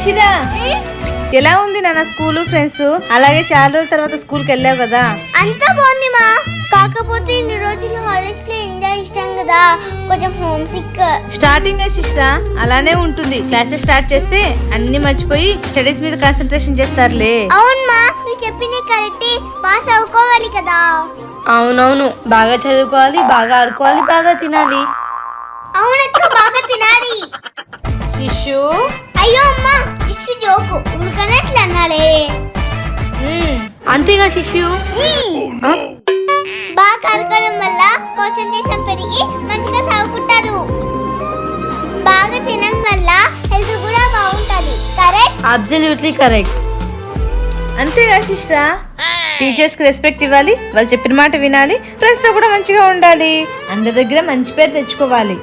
శిశిరా, ఎలా ఉంది నాన్న స్కూల్ ఫ్రెండ్స్? అలాగే చాలా రోజుల తర్వాత స్కూల్ కి వెళ్ళావు కదా? అంతా బాగుంది మా, కాకపోతే ఇన్ని రోజులు హాలిడేస్ లో ఎంజాయ్ ఇష్టం కదా, కొంచెం హోమ్ సిక్. స్టార్టింగ్ శిశిరా అలానే ఉంటుంది. క్లాసెస్ స్టార్ట్ చేస్తే అన్ని మర్చిపోయి స్టడీస్ మీద కాన్సన్ట్రేషన్ చేస్తారులే. అవునమ్మా, నువ్వు చెప్పింది కరెక్టే, పాస్ అవ్వుకోవాలి కదా. అవునవును, బాగా చదువుకోవాలి, బాగా ఆడుకోవాలి, బాగా తినాలి. అవునక్క, బాగా తినాలి. శిశు, అయ్యో అమ్మా, ఇసు జోకు ఊరుకనట్లు అన్నాలే. అంతేగా శిష్యు. బాగా ఆడుకోవడం వల్ల కాన్సంట్రేషన్ పెరిగి మంచిగా చదువుకుంటారు. బాగా తినడం వల్ల హెల్త్ కూడా బాగుంటది. కరెక్ట్? Absolutely correct. అంతేగా శిశిరా. టీచర్స్ కి రెస్పెక్ట్ ఇవ్వాలి, వాళ్ళు చెప్పిన మాట వినాలి, ఫ్రెండ్స్ తో కూడా మంచిగా ఉండాలి, అందరి దగ్గర మంచి పేరు తెచ్చుకోవాలి.